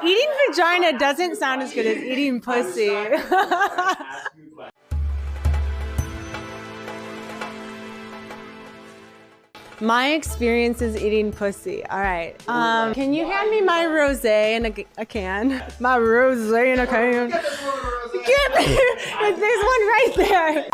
Eating vagina doesn't sound as good as eating pussy. My experience is eating pussy. All right. Can you hand me my rosé in a can? My rosé in a can. Get me. There's one right there.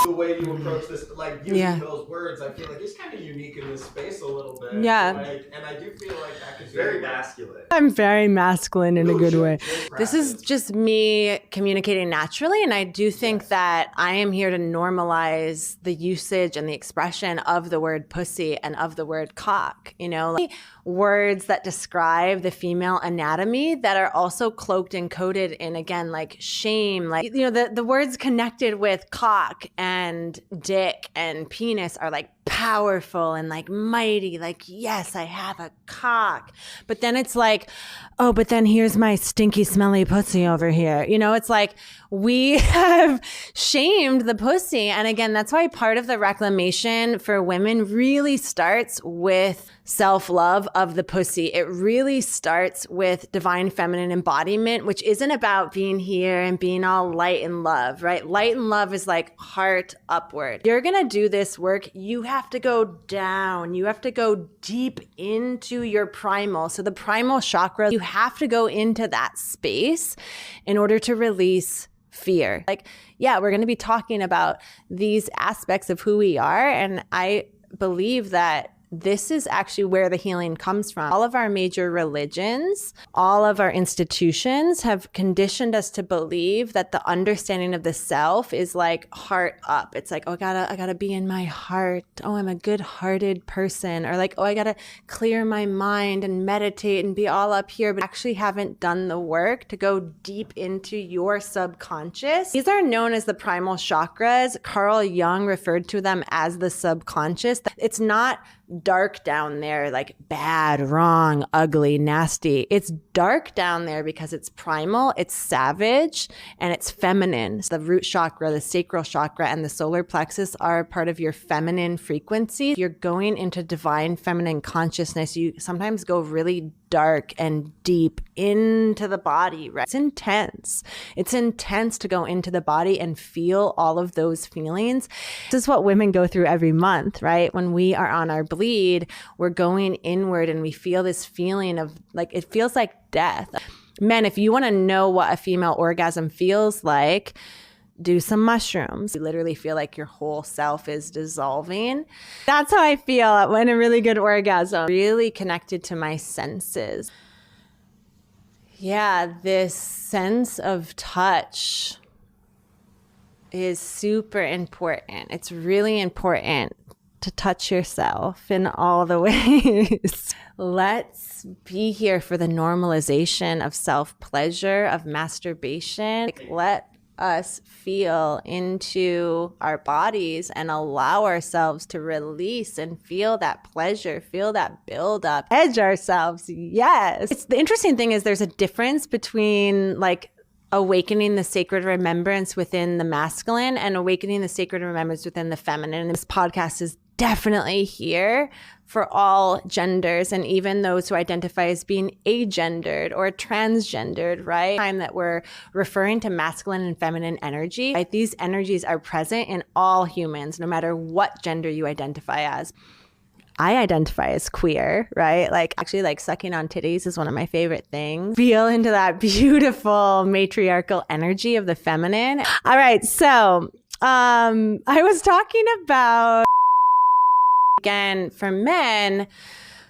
The way you approach this, like using those words, I feel like it's kind of unique in this space a little bit. Yeah. And I do feel like that could be very masculine. I'm very masculine in a good way. This is just me communicating naturally. And I do think that I am here to normalize the usage and the expression of the word pussy and of the word cock, you know, like words that describe the female anatomy that are also cloaked and coded in, again, like shame, like, you know, the words connected with cock and dick and penis are like powerful and like mighty, like, yes, I have a cock. But then it's like, oh, but then here's my stinky, smelly pussy over here. You know, it's like we have shamed the pussy. And again, that's why part of the reclamation for women really starts with self-love of the pussy. It really starts with divine feminine embodiment, which isn't about being here and being all light and love, right? Light and love is like heart upward. You're going to do this work. You have to go down. You have to go deep into your primal. So the primal chakra, you have to go into that space in order to release fear. Like, yeah, we're going to be talking about these aspects of who we are. And I believe that this is actually where the healing comes from. All of our major religions, all of our institutions have conditioned us to believe that the understanding of the self is like heart up. It's like, oh, I gotta be in my heart. Oh, I'm a good-hearted person. Or like, oh, I gotta clear my mind and meditate and be all up here, but actually haven't done the work to go deep into your subconscious. These are known as the primal chakras. Carl Jung referred to them as the subconscious. It's not dark down there, like bad, wrong, ugly, nasty. It's dark down there because it's primal, it's savage, and it's feminine. So the root chakra, the sacral chakra, and the solar plexus are part of your feminine frequency. You're going into divine feminine consciousness. You sometimes go really dark and deep into the body, right? It's intense. It's intense to go into the body and feel all of those feelings. This is what women go through every month, right? When we are on our bleed, we're going inward and we feel this feeling of like, it feels like death. Men, if you want to know what a female orgasm feels like, do some mushrooms. You literally feel like your whole self is dissolving. That's how I feel when a really good orgasm. Really connected to my senses. Yeah, this sense of touch is super important. It's really important to touch yourself in all the ways. Let's be here for the normalization of self-pleasure, of masturbation. Let us feel into our bodies and allow ourselves to release and feel that pleasure, feel that build up, edge ourselves. Yes. It's the interesting thing is there's a difference between like awakening the sacred remembrance within the masculine and awakening the sacred remembrance within the feminine. And this podcast is definitely here for all genders and even those who identify as being agendered or transgendered, right? Time that we're referring to masculine and feminine energy, right? These energies are present in all humans, no matter what gender you identify as. I identify as queer, right? Like actually like sucking on titties is one of my favorite things. Feel into that beautiful matriarchal energy of the feminine. All right. So I was talking about, again, for men,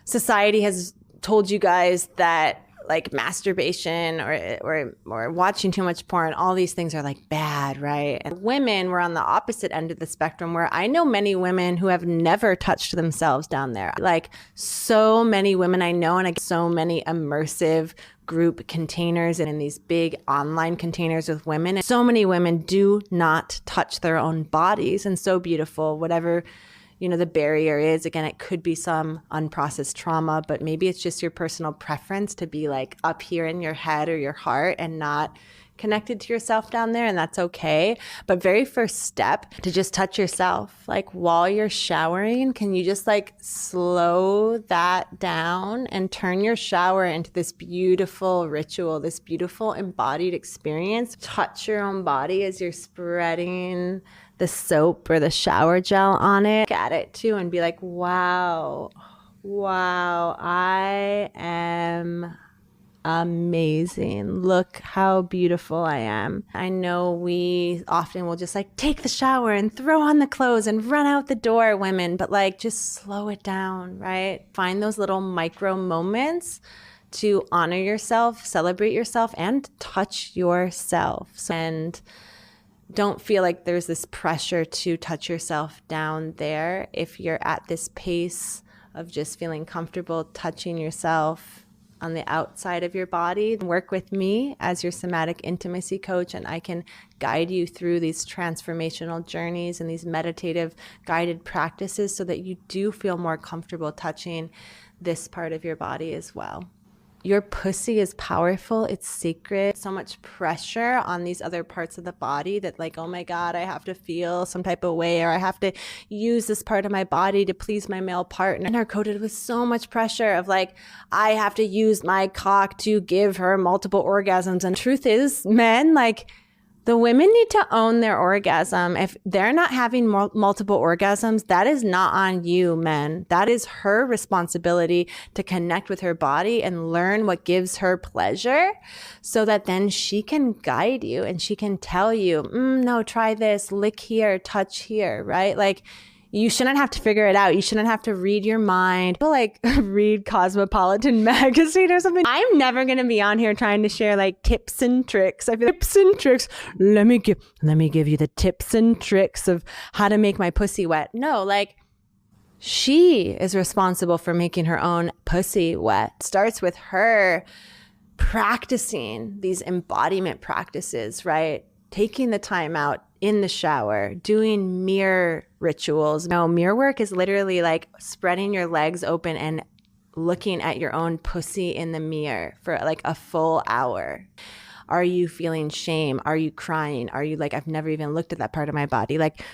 society has told you guys that like masturbation or watching too much porn, all these things are like bad, right? And women were on the opposite end of the spectrum where I know many women who have never touched themselves down there. Like so many women I know, and I get so many immersive group containers and in these big online containers with women. And so many women do not touch their own bodies, and so beautiful, whatever you know, the barrier is. Again, it could be some unprocessed trauma, but maybe it's just your personal preference to be like up here in your head or your heart and not connected to yourself down there, and that's okay. But very first step to just touch yourself. Like while you're showering, can you just like slow that down and turn your shower into this beautiful ritual, this beautiful embodied experience? Touch your own body as you're spreading the soap or the shower gel on it. Look at it too and be like, wow, I am amazing. Look how beautiful I am. I know we often will just like take the shower and throw on the clothes and run out the door, women, but like just slow it down, right? Find those little micro moments to honor yourself, celebrate yourself, and touch yourself. And don't feel like there's this pressure to touch yourself down there. If you're at this pace of just feeling comfortable touching yourself on the outside of your body, work with me as your somatic intimacy coach, and I can guide you through these transformational journeys and these meditative guided practices so that you do feel more comfortable touching this part of your body as well. Your pussy is powerful. It's sacred. So much pressure on these other parts of the body that like, oh my God, I have to feel some type of way, or I have to use this part of my body to please my male partner. And are coated with so much pressure of like, I have to use my cock to give her multiple orgasms. And truth is, men, like, the women need to own their orgasm. If they're not having multiple orgasms, that is not on you, men. That is her responsibility to connect with her body and learn what gives her pleasure so that then she can guide you and she can tell you, no, try this, lick here, touch here, right? Like, you shouldn't have to figure it out. You shouldn't have to read your mind. But like read Cosmopolitan magazine or something. I'm never going to be on here trying to share like tips and tricks. I feel like tips and tricks. Let me give you the tips and tricks of how to make my pussy wet. No, like she is responsible for making her own pussy wet. It starts with her practicing these embodiment practices, right? Taking the time out in the shower, doing mirror rituals. No, mirror work is literally like spreading your legs open and looking at your own pussy in the mirror for like a full hour. Are you feeling shame? Are you crying? Are you like, I've never even looked at that part of my body? Like,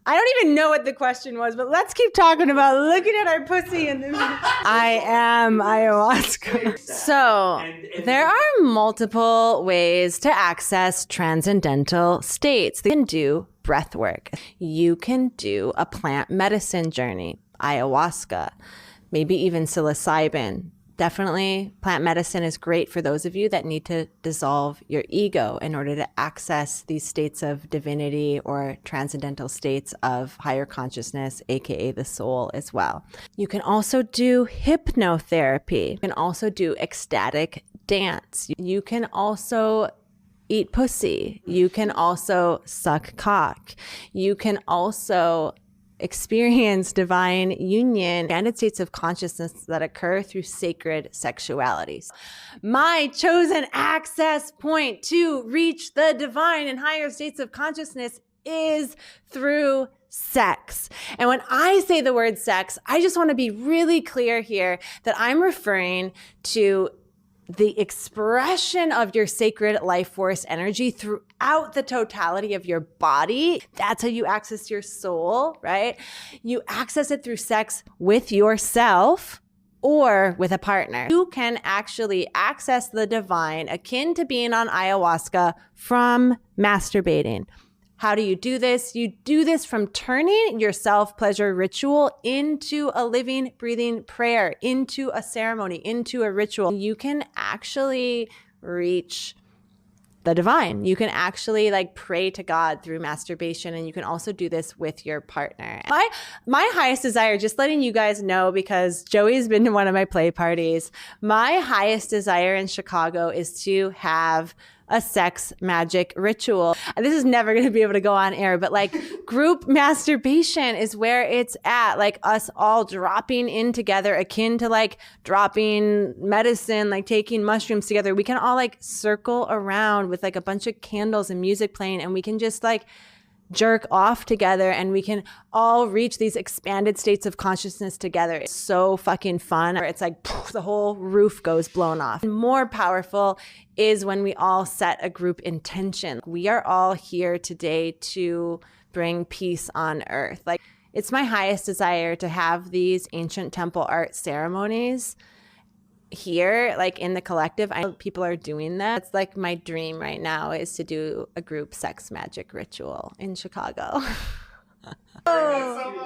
I don't even know what the question was, but let's keep talking about looking at our pussy. And I am ayahuasca. So there are multiple ways to access transcendental states. You can do breath work. You can do a plant medicine journey, ayahuasca, maybe even psilocybin. Definitely plant medicine is great for those of you that need to dissolve your ego in order to access these states of divinity or transcendental states of higher consciousness, aka the soul as well. You can also do hypnotherapy. You can also do ecstatic dance. You can also eat pussy. You can also suck cock. You can also experience divine union, expanded states of consciousness that occur through sacred sexualities. My chosen access point to reach the divine and higher states of consciousness is through sex. And when I say the word sex, I just want to be really clear here that I'm referring to the expression of your sacred life force energy throughout the totality of your body. That's how you access your soul, right? You access it through sex with yourself or with a partner. You can actually access the divine akin to being on ayahuasca from masturbating. How do you do this? You do this from turning your self-pleasure ritual into a living, breathing prayer, into a ceremony, into a ritual. You can actually reach the divine. You can actually like pray to God through masturbation, and you can also do this with your partner. My highest desire, just letting you guys know, because Joey's been to one of my play parties, my highest desire in Chicago is to have a sex magic ritual. This is never going to be able to go on air, but like group masturbation is where it's at. Like us all dropping in together, akin to like dropping medicine, like taking mushrooms together. We can all like circle around with like a bunch of candles and music playing, and we can just like jerk off together and we can all reach these expanded states of consciousness together. It's so fucking fun. It's like poof, the whole roof goes blown off. More powerful is when we all set a group intention. We are all here today to bring peace on earth. Like, it's my highest desire to have these ancient temple art ceremonies here, like in the collective. I know people are doing that. It's like my dream right now is to do a group sex magic ritual in Chicago. Oh,